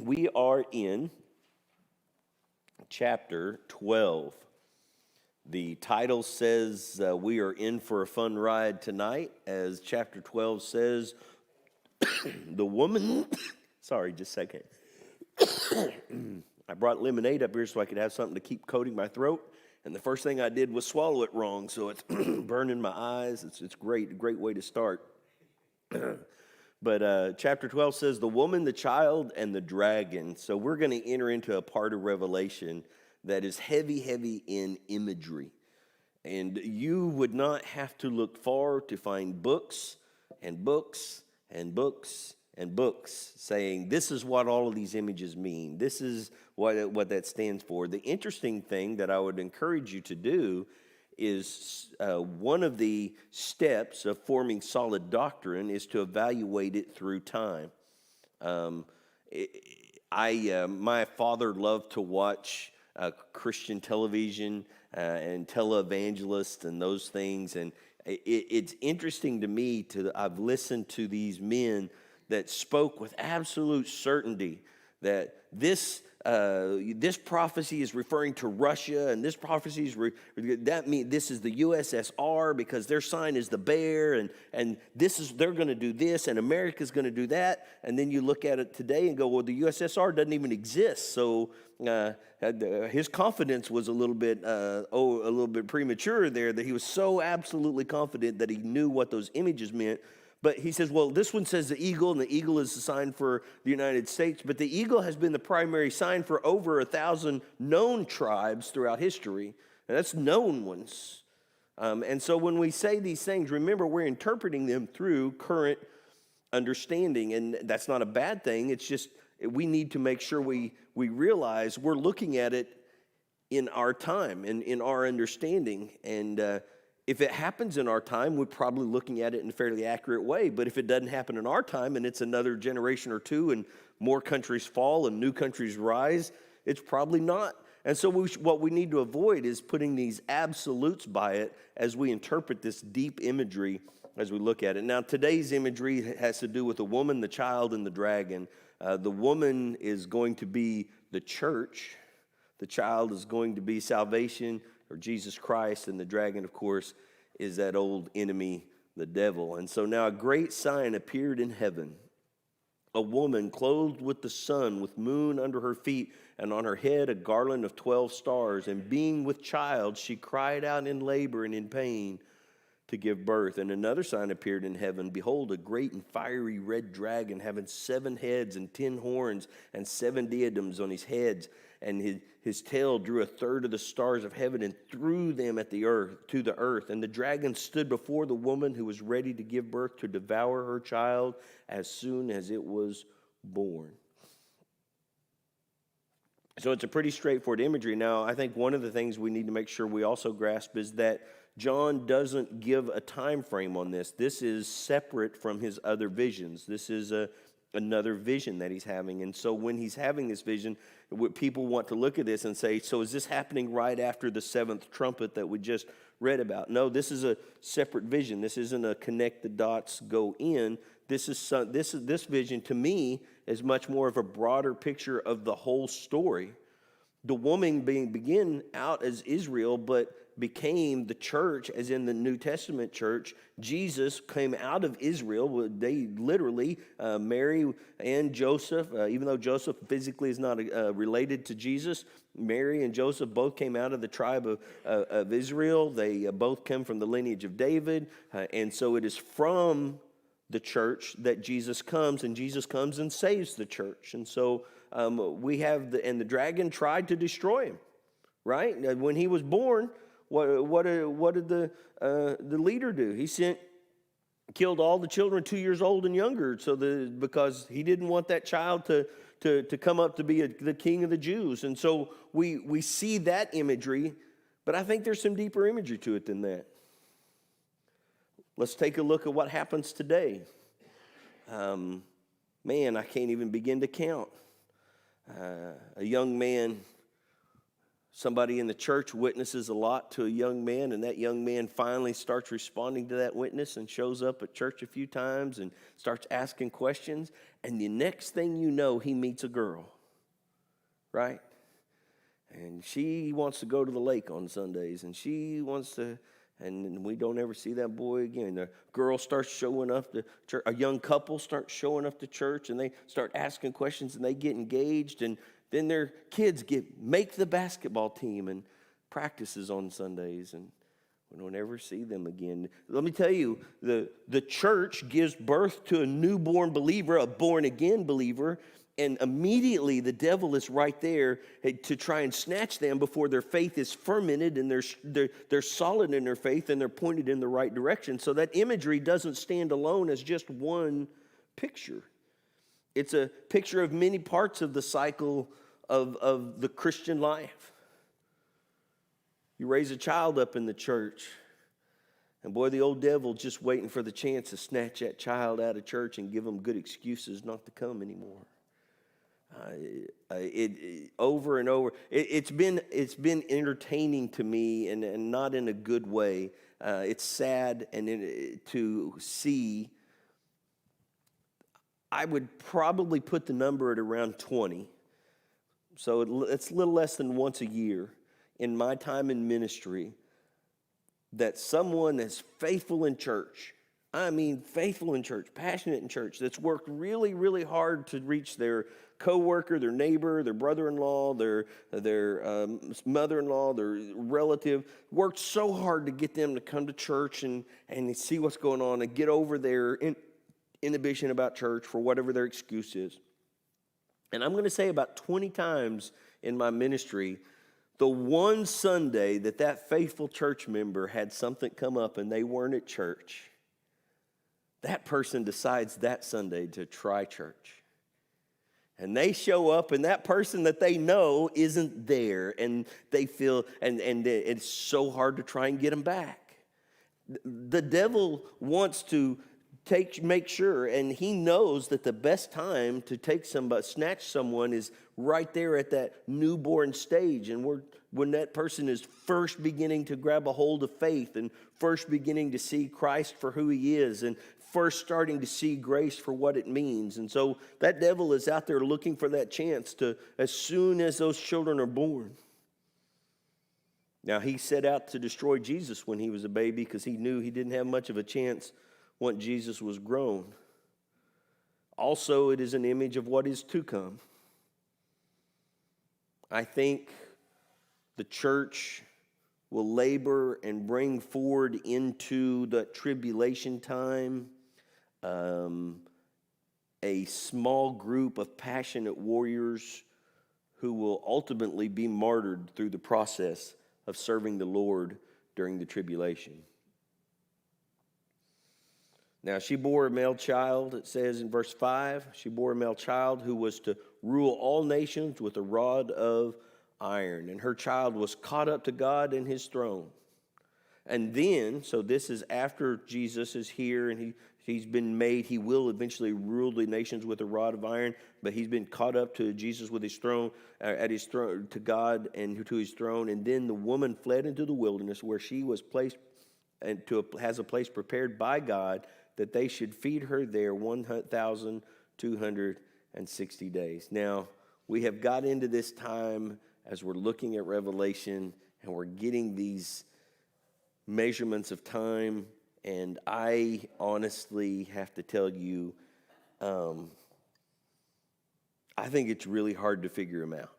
We are in chapter 12. The title says we are in for a fun ride tonight, as chapter 12 says, the woman, sorry, just a second. I brought lemonade up here so I could have something to keep coating my throat, and the first thing I did was swallow it wrong, so it's burning my eyes. It's great, a great way to start. But chapter 12 says, the woman, the child, and the dragon. So we're going to enter into a part of Revelation that is heavy in imagery. And you would not have to look far to find books and books and books and books saying this is what all of these images mean. This is what that stands for. The interesting thing that I would encourage you to do is one of the steps of forming solid doctrine is to evaluate it through time. My father loved to watch Christian television and televangelists and those things, and it's interesting to me I've listened to these men that spoke with absolute certainty that this prophecy is referring to Russia, and this prophecy that means this is the USSR because their sign is the bear, and they're going to do this, and America's going to do that. And then you look at it today and go, well, the USSR doesn't even exist. So his confidence was a little bit premature there, that he was so absolutely confident that he knew what those images meant. But he says, well, this one says the eagle, and the eagle is the sign for the United States. But the eagle has been the primary sign for over 1,000 known tribes throughout history. And that's known ones. And so when we say these things, remember, we're interpreting them through current understanding. And that's not a bad thing. It's just we need to make sure we realize we're looking at it in our time and in our understanding. And if it happens in our time, we're probably looking at it in a fairly accurate way. But if it doesn't happen in our time and it's another generation or two and more countries fall and new countries rise, it's probably not. And so what we need to avoid is putting these absolutes by it as we interpret this deep imagery as we look at it. Now, today's imagery has to do with the woman, the child, and the dragon. The woman is going to be the church. The child is going to be salvation, or Jesus Christ, and the dragon, of course, is that old enemy, the devil. And so now a great sign appeared in heaven, a woman clothed with the sun, with moon under her feet, and on her head a garland of 12 stars. And being with child, she cried out in labor and in pain to give birth. And another sign appeared in heaven. Behold, a great and fiery red dragon, having 7 heads and 10 horns, and 7 diadems on his heads. And his tail drew 1/3 of the stars of heaven and threw them to the earth. And the dragon stood before the woman who was ready to give birth to devour her child as soon as it was born. So it's a pretty straightforward imagery. Now, I think one of the things we need to make sure we also grasp is that John doesn't give a time frame on this. This is separate from his other visions. This is another vision that he's having. And so when he's having this vision, people want to look at this and say, so is this happening right after the 7th trumpet that we just read about? No, this is a separate vision. This isn't a connect the dots, go in. This vision to me is much more of a broader picture of the whole story. The woman began out as Israel, but became the church, as in the New Testament church. Jesus came out of Israel. They literally, Mary and Joseph, even though Joseph physically is not related to Jesus, Mary and Joseph both came out of the tribe of Israel. They both come from the lineage of David. And so it is from the church that Jesus comes, and Jesus comes and saves the church. And so we have, the dragon tried to destroy him, right? When he was born, what did the leader do? He killed all the children 2 years old and younger, because he didn't want that child to come up to be the king of the Jews. And so we see that imagery, but I think there's some deeper imagery to it than that. Let's take a look at what happens today. Man, I can't even begin to count. A young man Somebody in the church witnesses a lot to a young man, and that young man finally starts responding to that witness and shows up at church a few times and starts asking questions. And the next thing you know, he meets a girl, right? And she wants to go to the lake on Sundays, and she wants to, and we don't ever see that boy again. The girl starts showing up to church. A young couple starts showing up to church, and they start asking questions, and they get engaged, and then their kids make the basketball team and practices on Sundays, and we don't ever see them again. Let me tell you, the church gives birth to a newborn believer, a born-again believer, and immediately the devil is right there to try and snatch them before their faith is fermented and they're solid in their faith and they're pointed in the right direction. So that imagery doesn't stand alone as just one picture. It's a picture of many parts of the cycle of the Christian life. You raise a child up in the church, and boy, the old devil just waiting for the chance to snatch that child out of church and give them good excuses not to come anymore. Over and over, it's been entertaining to me, and not in a good way. It's sad to see. I would probably put the number at around 20. So it's a little less than once a year in my time in ministry that someone that's faithful in church, faithful in church, passionate in church, that's worked really, really hard to reach their coworker, their neighbor, their brother-in-law, their mother-in-law, their relative, worked so hard to get them to come to church and see what's going on and get over their inhibition about church for whatever their excuse is. And I'm going to say about 20 times in my ministry, the one Sunday that faithful church member had something come up and they weren't at church, that person decides that Sunday to try church. And they show up, and that person that they know isn't there, and they feel, and it's so hard to try and get them back. The devil wants to make sure, and he knows that the best time to snatch someone is right there at that newborn stage, and when that person is first beginning to grab a hold of faith and first beginning to see Christ for who he is and first starting to see grace for what it means. And so that devil is out there looking for that chance to, as soon as those children are born. Now, he set out to destroy Jesus when he was a baby because he knew he didn't have much of a chance once Jesus was grown. Also, it is an image of what is to come. I think the church will labor and bring forward into the tribulation time a small group of passionate warriors who will ultimately be martyred through the process of serving the Lord during the tribulation. Now, she bore a male child, it says in verse 5, she bore a male child who was to rule all nations with a rod of iron. And her child was caught up to God and his throne. And then, so this is after Jesus is here and he's been made, he will eventually rule the nations with a rod of iron, but he's been caught up to Jesus with his throne, at his throne, to God and to his throne. And then the woman fled into the wilderness where she was placed and has a place prepared by God that they should feed her there 1,260 days. Now, we have got into this time as we're looking at Revelation and we're getting these measurements of time, and I honestly have to tell you, I think it's really hard to figure them out.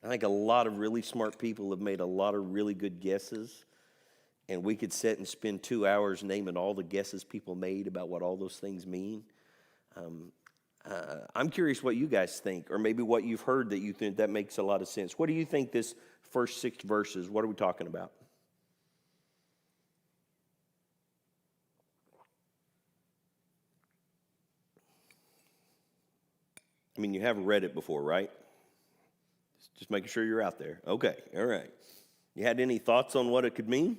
I think a lot of really smart people have made a lot of really good guesses, and we could sit and spend 2 hours naming all the guesses people made about what all those things mean. I'm curious what you guys think, or maybe what you've heard that you think that makes a lot of sense. What do you think this first 6 verses, what are we talking about? I mean, you haven't read it before, right? Just making sure you're out there. Okay, all right. You had any thoughts on what it could mean?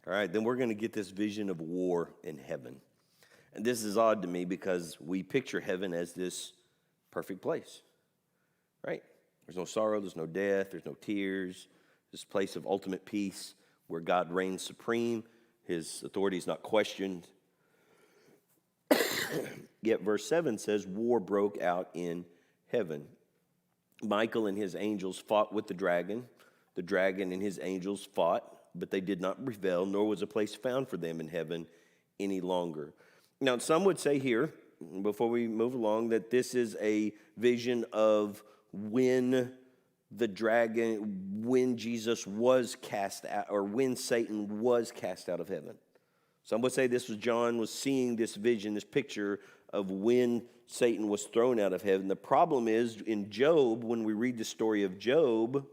All right, then we're going to get this vision of war in heaven. And this is odd to me because we picture heaven as this perfect place, right? There's no sorrow, there's no death, there's no tears. This place of ultimate peace where God reigns supreme. His authority is not questioned. Yet verse 7 says, war broke out in heaven. Michael and his angels fought with the dragon. The dragon and his angels fought, but they did not prevail, nor was a place found for them in heaven any longer. Now, some would say here, before we move along, that this is a vision of when the dragon, when Jesus was cast out, or when Satan was cast out of heaven. Some would say this was John was seeing this vision, this picture of when Satan was thrown out of heaven. The problem is in Job, when we read the story of Job,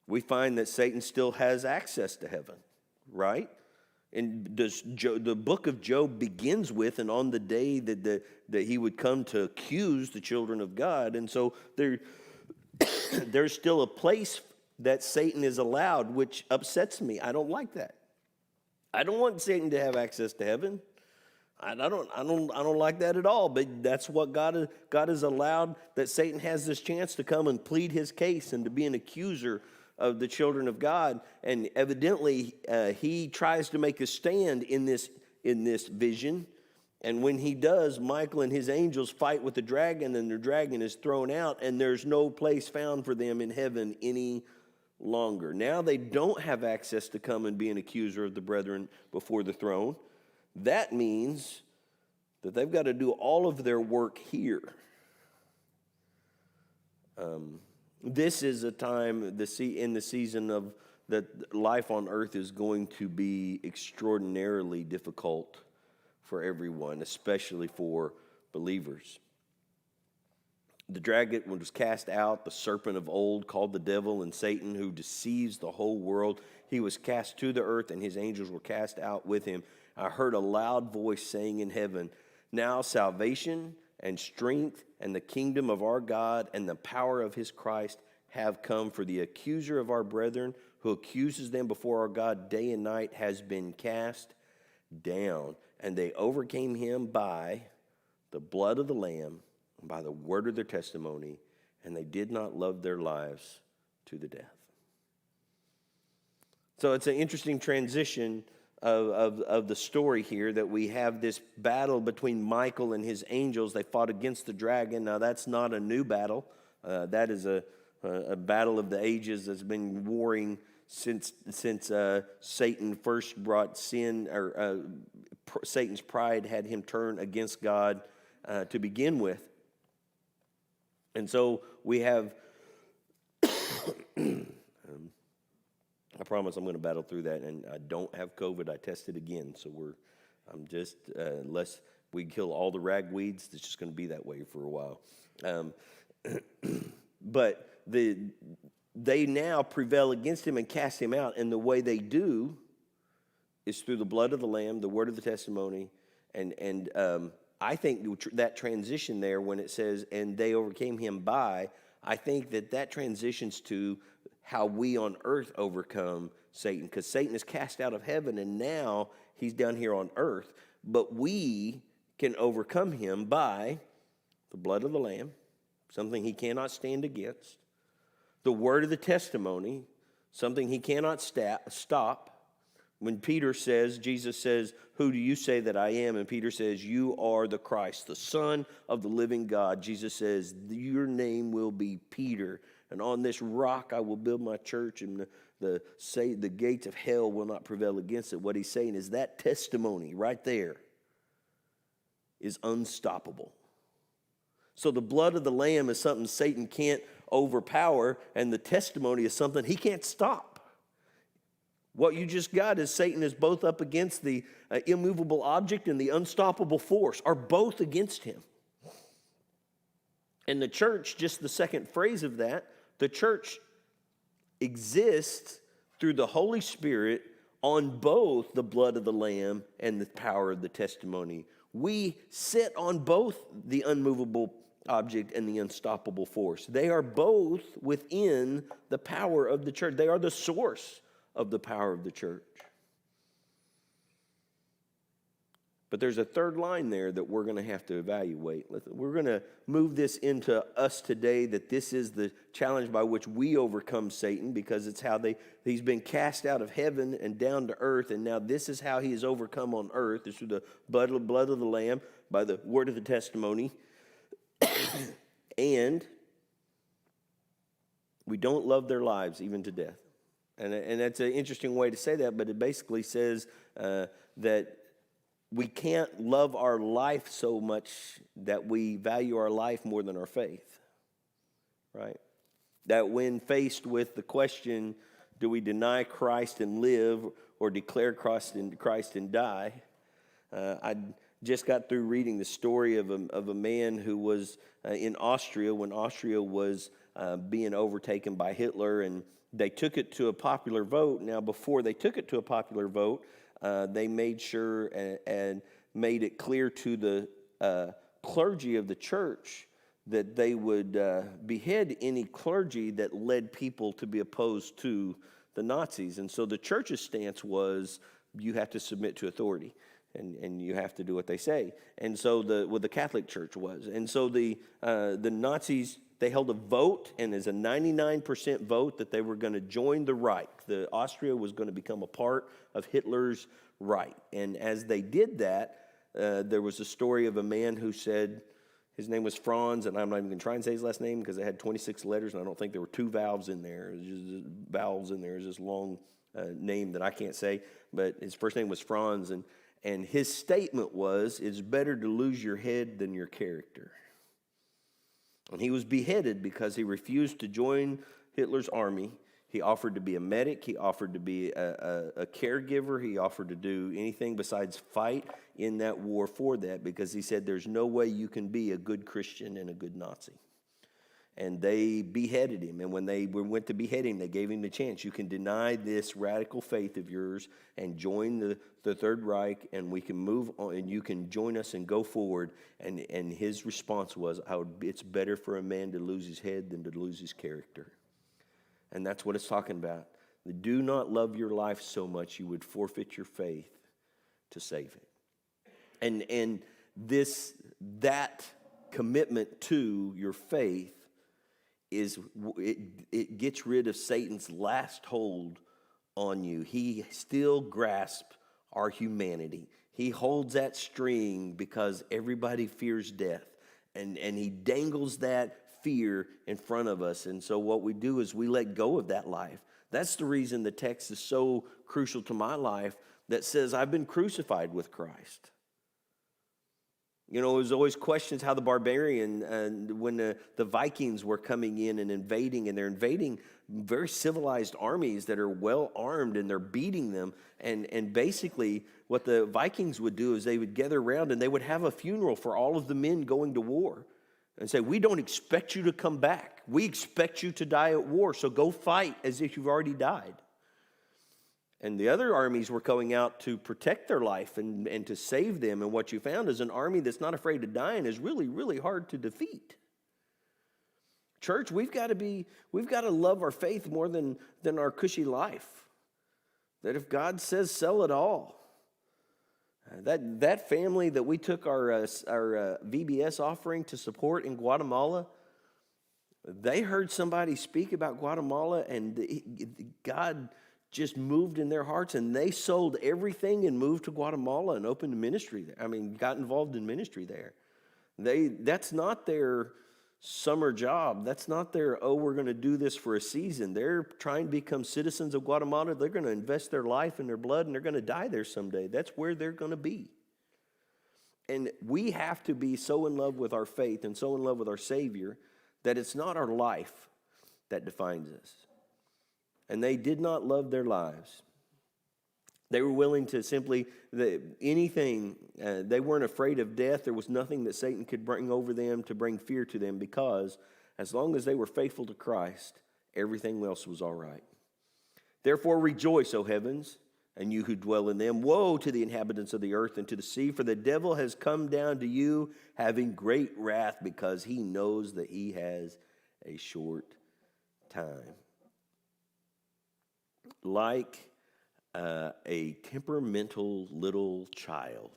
we find that Satan still has access to heaven, right? And the book of Job begins with, and on the day that he would come to accuse the children of God. And so there's still a place that Satan is allowed, which upsets me. I don't like that. I don't want Satan to have access to heaven. I don't like that at all. But that's what God has allowed, that Satan has this chance to come and plead his case and to be an accuser of the children of God. And evidently, he tries to make a stand in this vision. And when he does, Michael and his angels fight with the dragon, and the dragon is thrown out, and there's no place found for them in heaven any longer. Now they don't have access to come and be an accuser of the brethren before the throne. That means that they've got to do all of their work here. This is a time in the season of that life on earth is going to be extraordinarily difficult for everyone, especially for believers. The dragon was cast out, the serpent of old, called the devil and Satan, who deceives the whole world. He was cast to the earth, and his angels were cast out with him. I heard a loud voice saying in heaven, now salvation and strength and the kingdom of our God and the power of his Christ have come, for the accuser of our brethren, who accuses them before our God day and night, has been cast down. And they overcame him by the blood of the Lamb, by the word of their testimony, and they did not love their lives to the death. So it's an interesting transition of the story here, that we have this battle between Michael and his angels. They fought against the dragon. Now, that's not a new battle. That is a battle of the ages that's been warring since Satan first brought sin, or Satan's pride had him turn against God to begin with. And so we have, I promise I'm going to battle through that, and I don't have COVID. I tested again, so I'm just, unless we kill all the ragweeds, it's just going to be that way for a while. But they now prevail against him and cast him out, and the way they do is through the blood of the Lamb, the word of the testimony, and I think that transition there when it says, and they overcame him by, I think that transitions to how we on earth overcome Satan, because Satan is cast out of heaven, and now he's down here on earth, but we can overcome him by the blood of the Lamb, something he cannot stand against, the word of the testimony, something he cannot stop. When Jesus says, who do you say that I am? And Peter says, you are the Christ, the Son of the living God. Jesus says, your name will be Peter, and on this rock I will build my church, and the gates of hell will not prevail against it. What he's saying is that testimony right there is unstoppable. So the blood of the Lamb is something Satan can't overpower, and the testimony is something he can't stop. What you just got is Satan is both up against the immovable object, and the unstoppable force are both against him. And the church, just the second phrase of that, the church exists through the Holy Spirit on both the blood of the Lamb and the power of the testimony. We sit on both the unmovable object and the unstoppable force. They are both within the power of the church. They are the source of the power of the church. But there's a third line there that we're going to have to evaluate. We're going to move this into us today, that this is the challenge by which we overcome Satan, because it's how he's been cast out of heaven and down to earth, and now this is how he is overcome on earth. It's through the blood of the Lamb, by the word of the testimony. And we don't love their lives even to death. And that's an interesting way to say that, but it basically says that we can't love our life so much that we value our life more than our faith, right? That when faced with the question, do we deny Christ and live, or declare Christ and die? I just got through reading the story of a man who was in Austria when Austria was being overtaken by Hitler, and they took it to a popular vote. Now, before they took it to a popular vote, they made sure and made it clear to the clergy of the church that they would behead any clergy that led people to be opposed to the Nazis. And so the church's stance was, you have to submit to authority, and you have to do what they say. And so the Catholic Church was. And so the Nazis, they held a vote, and there's a 99% vote that they were going to join the Reich. Austria was going to become a part of Hitler's Reich. And as they did that, there was a story of a man who said, his name was Franz, and I'm not even going to try and say his last name because it had 26 letters, and I don't think there were two vowels in there. It was just vowels in there. It was this long name that I can't say, but his first name was Franz, and his statement was, it's better to lose your head than your character. And he was beheaded because he refused to join Hitler's army. He offered to be a medic. He offered to be a caregiver. He offered to do anything besides fight in that war for that, because he said there's no way you can be a good Christian and a good Nazi. And they beheaded him. And when they went to behead him, they gave him the chance. You can deny this radical faith of yours and join the Third Reich, and we can move on, and you can join us and go forward. And his response was, it's better for a man to lose his head than to lose his character. And that's what it's talking about. Do not love your life so much you would forfeit your faith to save it. And that commitment to your faith it gets rid of Satan's last hold on you. He still grasps our humanity. He holds that string because everybody fears death. And he dangles that fear in front of us. And so what we do is we let go of that life. That's the reason the text is so crucial to my life, that says I've been crucified with Christ. You know, there's always questions how the barbarian, when the Vikings were coming in and invading, and they're invading very civilized armies that are well armed, and they're beating them. And basically what the Vikings would do is they would gather around and they would have a funeral for all of the men going to war and say, we don't expect you to come back. We expect you to die at war, so go fight as if you've already died. And the other armies were going out to protect their life and to save them. And what you found is an army that's not afraid to die and is really, really hard to defeat. Church, we've got to love our faith more than our cushy life. That if God says sell it all. That family that we took our VBS offering to support in Guatemala, they heard somebody speak about Guatemala, and God just moved in their hearts, and they sold everything and moved to Guatemala and opened a ministry there. I mean, got involved in ministry there. That's not their summer job. That's not their, we're going to do this for a season. They're trying to become citizens of Guatemala. They're going to invest their life and their blood, and they're going to die there someday. That's where they're going to be. And we have to be so in love with our faith and so in love with our Savior that it's not our life that defines us. And they did not love their lives. They were willing to simply, anything, they weren't afraid of death. There was nothing that Satan could bring over them to bring fear to them, because as long as they were faithful to Christ, everything else was all right. Therefore rejoice, O heavens, and you who dwell in them. Woe to the inhabitants of the earth and to the sea, for the devil has come down to you, having great wrath, because he knows that he has a short time. Like a temperamental little child,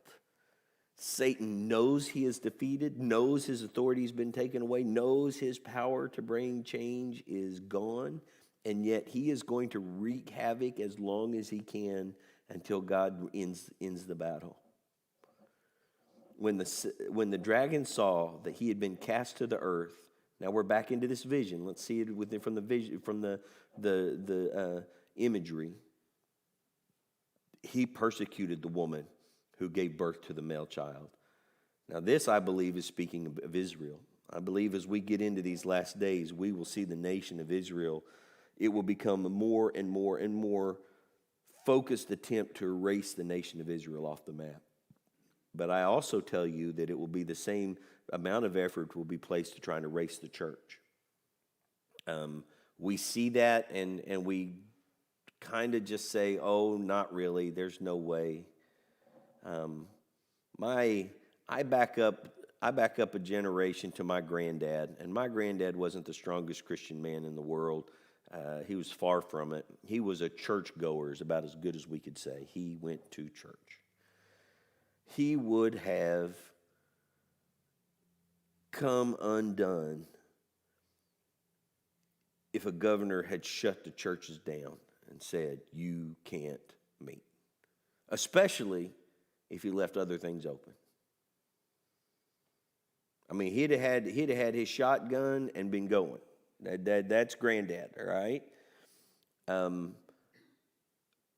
Satan knows he is defeated, knows his authority has been taken away, knows his power to bring change is gone, and yet he is going to wreak havoc as long as he can until God ends the battle. When the dragon saw that he had been cast to the earth, now we're back into this vision. Let's see it from the vision, from the imagery. He persecuted the woman who gave birth to the male child. Now this, I believe, is speaking of Israel. I believe as we get into these last days, we will see the nation of Israel. It will become a more and more and more focused attempt to erase the nation of Israel off the map. But I also tell you that it will be the same amount of effort will be placed to try and erase the church. We see that and we kind of just say, oh, not really, there's no way. I back up a generation to my granddad, and my granddad wasn't the strongest Christian man in the world. He was far from it. He was a churchgoer, is about as good as we could say. He went to church. He would have come undone if a governor had shut the churches down and said, you can't meet, especially if he left other things open. I mean, he'd have had his shotgun and been going. That's granddad, all right?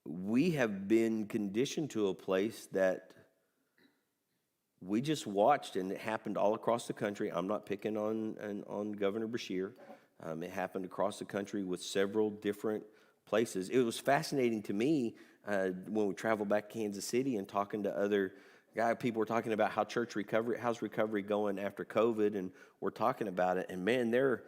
We have been conditioned to a place that we just watched, and it happened all across the country. I'm not picking on Governor Beshear. It happened across the country with several different places. It was fascinating to me when we traveled back to Kansas City and talking to other people were talking about how's recovery going after COVID, and we're talking about it, and man, they're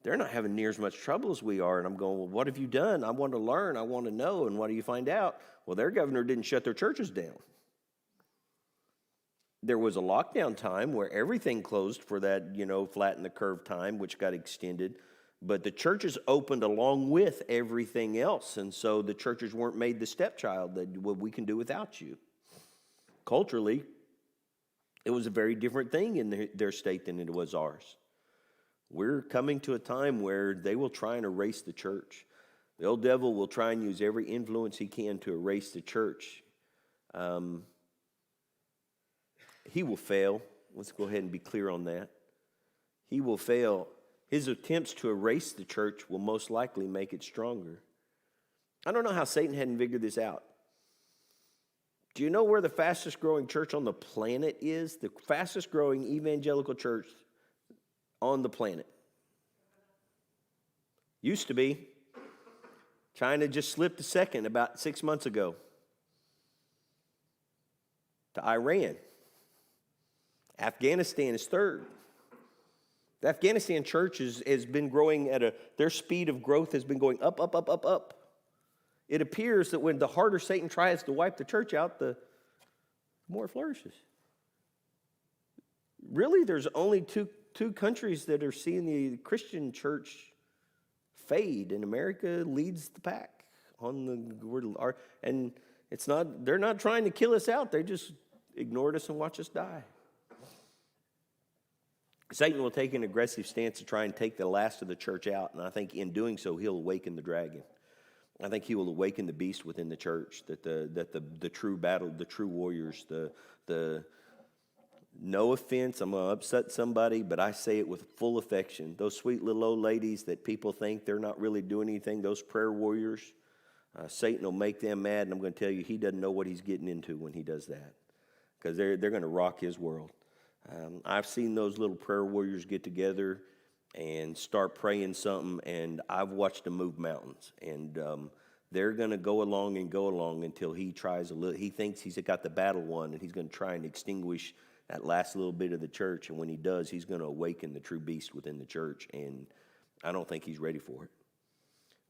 not having near as much trouble as we are. And I'm going, well, what have you done? I want to learn. I want to know. And what do you find out? Well, their governor didn't shut their churches down. There was a lockdown time where everything closed for that, flatten the curve time, which got extended. But the churches opened along with everything else. And so the churches weren't made the stepchild that what we can do without you. Culturally, it was a very different thing in their state than it was ours. We're coming to a time where they will try and erase the church. The old devil will try and use every influence he can to erase the church. He will fail. Let's go ahead and be clear on that. He will fail. His attempts to erase the church will most likely make it stronger. I don't know how Satan hadn't figured this out. Do you know where the fastest growing church on the planet is? The fastest growing evangelical church on the planet. Used to be. China just slipped a second about 6 months ago to Iran. Afghanistan is third. The Afghanistan church has been growing their speed of growth has been going up, up, up, up, up. It appears that when the harder Satan tries to wipe the church out, the more it flourishes. Really, there's only two countries that are seeing the Christian church fade, and America leads the pack and they're not trying to kill us out. They just ignored us and watch us die. Satan will take an aggressive stance to try and take the last of the church out, and I think in doing so, he'll awaken the dragon. I think he will awaken the beast within the church, that the true battle, the true warriors, the no offense, I'm going to upset somebody, but I say it with full affection. Those sweet little old ladies that people think they're not really doing anything, those prayer warriors, Satan will make them mad, and I'm going to tell you, he doesn't know what he's getting into when he does that, because they're going to rock his world. I've seen those little prayer warriors get together and start praying something, and I've watched them move mountains. And they're going to go along until he tries he thinks he's got the battle won, and he's going to try and extinguish that last little bit of the church. And when he does, he's going to awaken the true beast within the church, and I don't think he's ready for it.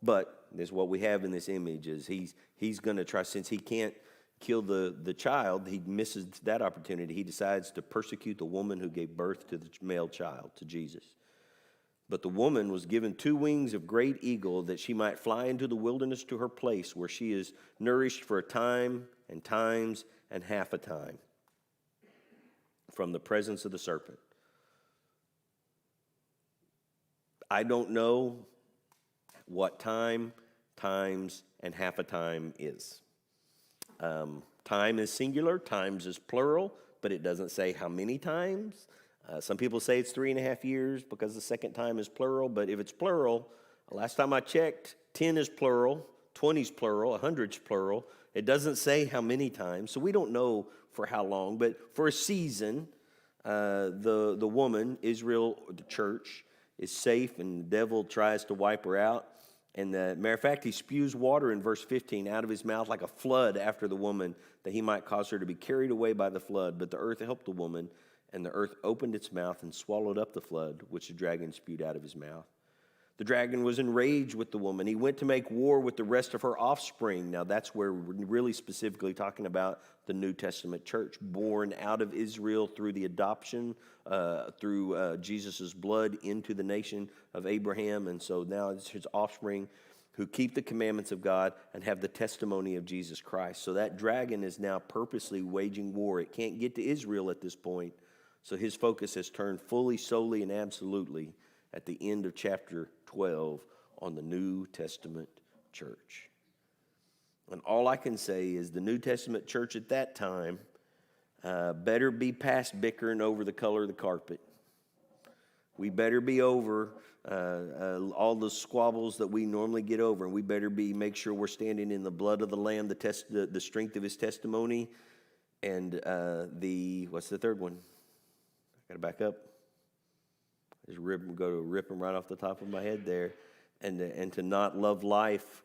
But this what we have in this image is he's going to try, since he can't kill the child, he misses that opportunity. He decides to persecute the woman who gave birth to the male child, to Jesus. But the woman was given 2 wings of great eagle that she might fly into the wilderness to her place where she is nourished for a time and times and half a time. from the presence of the serpent. I don't know what time, times, and half a time is. Time is singular, times is plural, but it doesn't say how many times. Some people say it's 3.5 years because the second time is plural, but if it's plural, last time I checked, 10 is plural, 20 is plural, 100 is plural. It doesn't say how many times, so we don't know for how long, but for a season, the woman, Israel, the church, is safe, and the devil tries to wipe her out. And matter of fact, he spews water in verse 15 out of his mouth like a flood after the woman, that he might cause her to be carried away by the flood. But the earth helped the woman, and the earth opened its mouth and swallowed up the flood, which the dragon spewed out of his mouth. The dragon was enraged with the woman. He went to make war with the rest of her offspring. Now that's where we're really specifically talking about the New Testament church, born out of Israel through the adoption, through Jesus' blood into the nation of Abraham. And so now it's his offspring who keep the commandments of God and have the testimony of Jesus Christ. So that dragon is now purposely waging war. It can't get to Israel at this point. So his focus has turned fully, solely, and absolutely at the end of chapter 12 on the New Testament church. And all I can say is the New Testament church at that time better be past bickering over the color of the carpet. We better be over all the squabbles that we normally get over, and we better make sure we're standing in the blood of the Lamb, the strength of his testimony, and what's the third one? I got to back up. Just rip them right off the top of my head there, and to not love life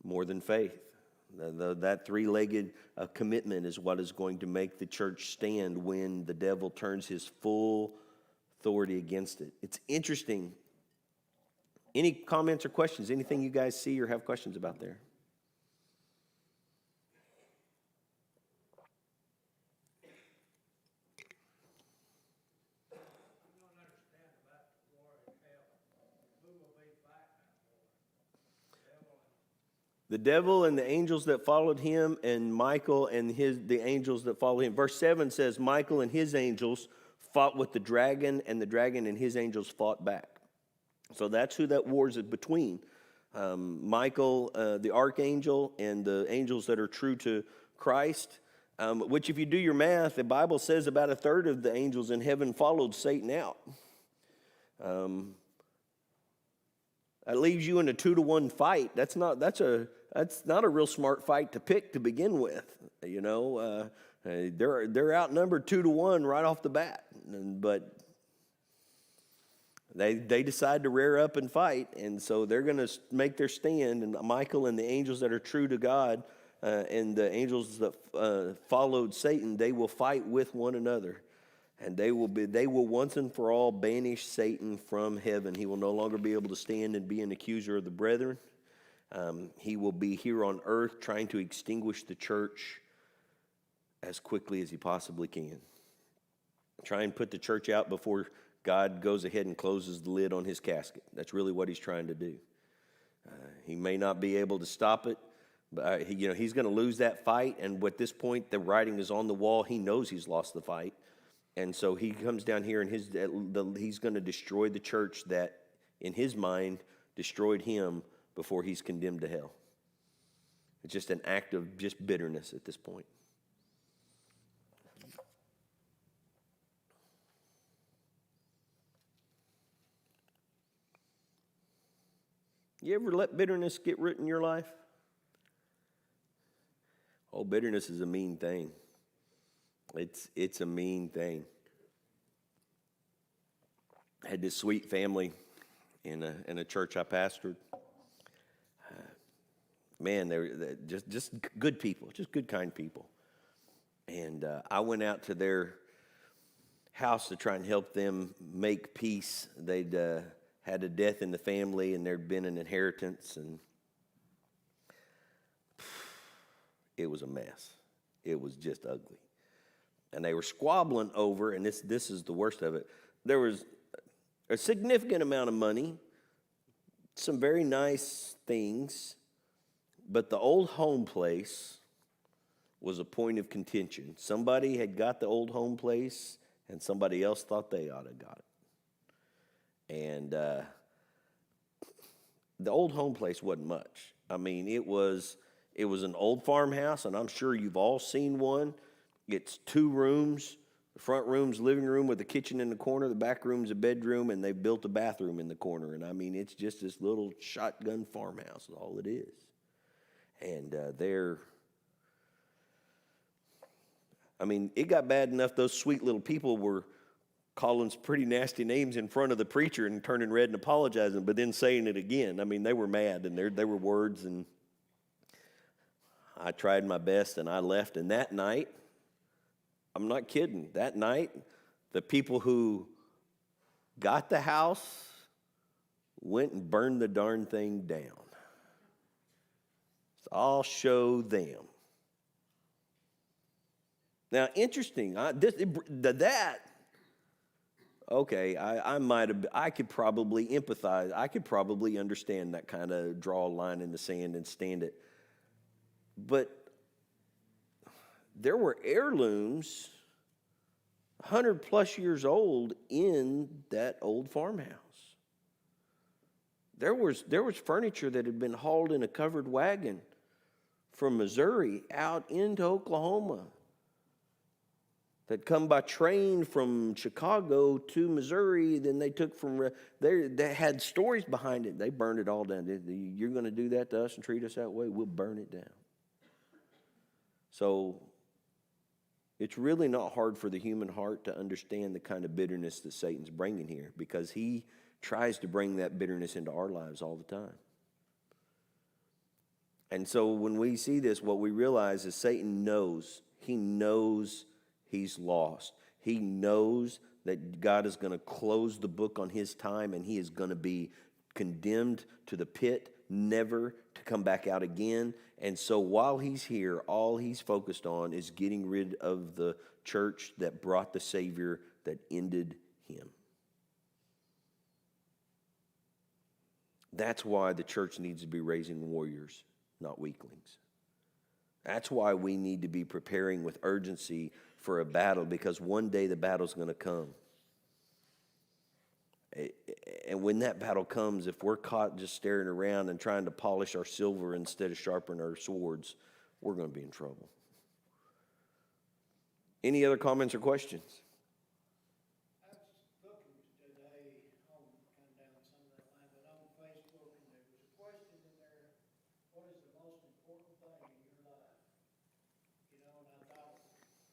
more than faith. That three-legged commitment is what is going to make the church stand when the devil turns his full authority against it. It's interesting. Any comments or questions? Anything you guys see or have questions about there? The devil and the angels that followed him, and Michael and the angels that followed him. Verse 7 says, Michael and his angels fought with the dragon, and the dragon and his angels fought back. So that's who that war is between. Michael, the archangel, and the angels that are true to Christ, which if you do your math, the Bible says about a third of the angels in heaven followed Satan out. That leaves you in a 2-to-1 fight. That's not a real smart fight to pick to begin with. You know, they're outnumbered 2-to-1 right off the bat. But they decide to rear up and fight, and so they're going to make their stand. And Michael and the angels that are true to God and the angels that followed Satan, they will fight with one another. And they will once and for all banish Satan from heaven. He will no longer be able to stand and be an accuser of the brethren. He will be here on earth trying to extinguish the church as quickly as he possibly can. Try and put the church out before God goes ahead and closes the lid on his casket. That's really what he's trying to do. He may not be able to stop it, but he's going to lose that fight. And at this point, the writing is on the wall. He knows he's lost the fight. And so he comes down here, and he's going to destroy the church that, in his mind, destroyed him before he's condemned to hell. It's just an act of just bitterness at this point. You ever let bitterness get root in your life? Oh, bitterness is a mean thing. It's a mean thing. I had this sweet family in a church I pastored. Man, they're just good people, just good, kind people. And I went out to their house to try and help them make peace. They'd had a death in the family, and there'd been an inheritance, and it was a mess. It was just ugly. And they were squabbling over, and this is the worst of it, there was a significant amount of money, some very nice things, but the old home place was a point of contention. Somebody had got the old home place, and somebody else thought they ought to got it. And the old home place wasn't much. I mean, it was an old farmhouse, and I'm sure you've all seen one. It's 2 rooms. The front room's living room with a kitchen in the corner. The back room's a bedroom, and they've built a bathroom in the corner. And I mean, it's just this little shotgun farmhouse is all it is. And it got bad enough those sweet little people were calling some pretty nasty names in front of the preacher and turning red and apologizing, but then saying it again. I mean, they were mad, and they were words, and I tried my best, and I left. And that night, I'm not kidding, that night, the people who got the house went and burned the darn thing down. So I'll show them. Now, interesting, okay, I could probably empathize. I could probably understand that kind of draw a line in the sand and stand it. But there were heirlooms 100 plus years old in that old farmhouse. There was furniture that had been hauled in a covered wagon from Missouri out into Oklahoma that come by train from Chicago to Missouri. Then they took from there. They had stories behind it. They burned it all down. You're going to do that to us and treat us that way? We'll burn it down. So it's really not hard for the human heart to understand the kind of bitterness that Satan's bringing here, because he tries to bring that bitterness into our lives all the time. And so when we see this, what we realize is Satan knows. He knows he's lost. He knows that God is going to close the book on his time, and he is going to be condemned to the pit, never to come back out again. And so while he's here, all he's focused on is getting rid of the church that brought the Savior that ended him. That's why the church needs to be raising warriors, not weaklings. That's why we need to be preparing with urgency for a battle, because one day the battle's going to come. And when that battle comes, if we're caught just staring around and trying to polish our silver instead of sharpening our swords, we're going to be in trouble. Any other comments or questions? I was looking today on kind of down some of that line, but on Facebook, and there was a question in there: what is the most important thing in your life? You know, and I thought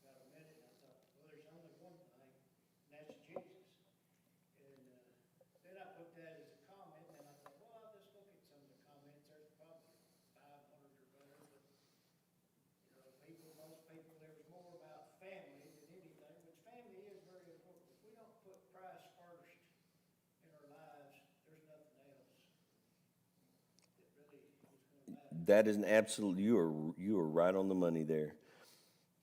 about a minute, and I thought, well, there's only one thing, and that's Jesus. And then I put that as a comment, and I thought, well, I'll just look at some of the comments. There's probably 500 or better, but most people, there was more about family than anything, which family is very important. If we don't put Christ first in our lives, there's nothing else that really is going to matter. That is an absolute, you are right on the money there.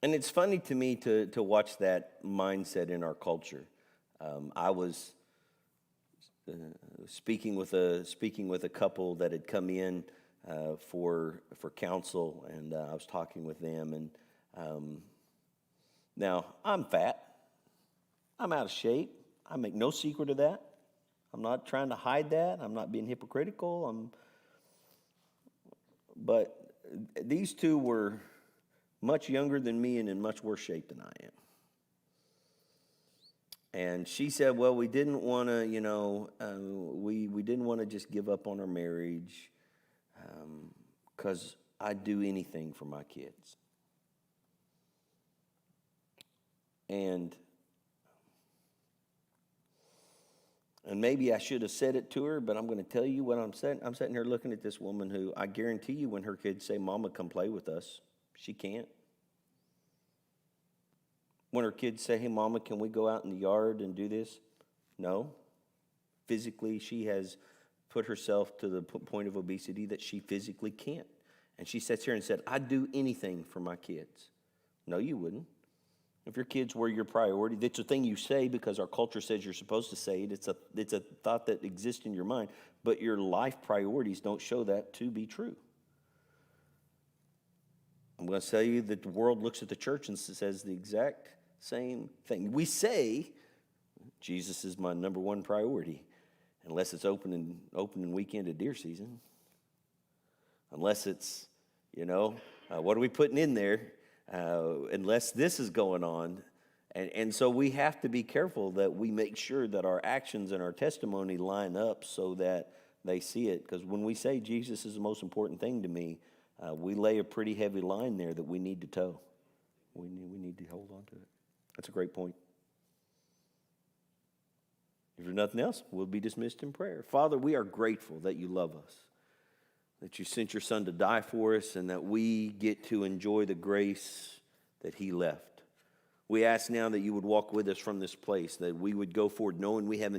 And it's funny to me to watch that mindset in our culture. I was speaking with a couple that had come in for counsel, and I was talking with them. And now I'm fat, I'm out of shape. I make no secret of that. I'm not trying to hide that. I'm not being hypocritical. But these two were much younger than me and in much worse shape than I am. And she said, well, we didn't want to, we didn't want to just give up on our marriage because I'd do anything for my kids. And maybe I should have said it to her, but I'm going to tell you what I'm sitting here looking at this woman who I guarantee you when her kids say, Mama, come play with us, she can't. When her kids say, hey, Mama, can we go out in the yard and do this? No. Physically, she has put herself to the point of obesity that she physically can't. And she sits here and said, I'd do anything for my kids. No, you wouldn't. If your kids were your priority, that's a thing you say because our culture says you're supposed to say it. It's a thought that exists in your mind, but your life priorities don't show that to be true. I'm going to tell you that the world looks at the church and says the exact same thing. We say, Jesus is my number one priority, unless it's opening weekend of deer season. Unless it's, what are we putting in there? Unless this is going on. And so we have to be careful that we make sure that our actions and our testimony line up so that they see it. Because when we say Jesus is the most important thing to me, we lay a pretty heavy line there that we need to toe. We need to hold on to it. That's a great point. If there's nothing else, we'll be dismissed in prayer. Father, we are grateful that you love us, that you sent your Son to die for us, and that we get to enjoy the grace that he left. We ask now that you would walk with us from this place, that we would go forward knowing we have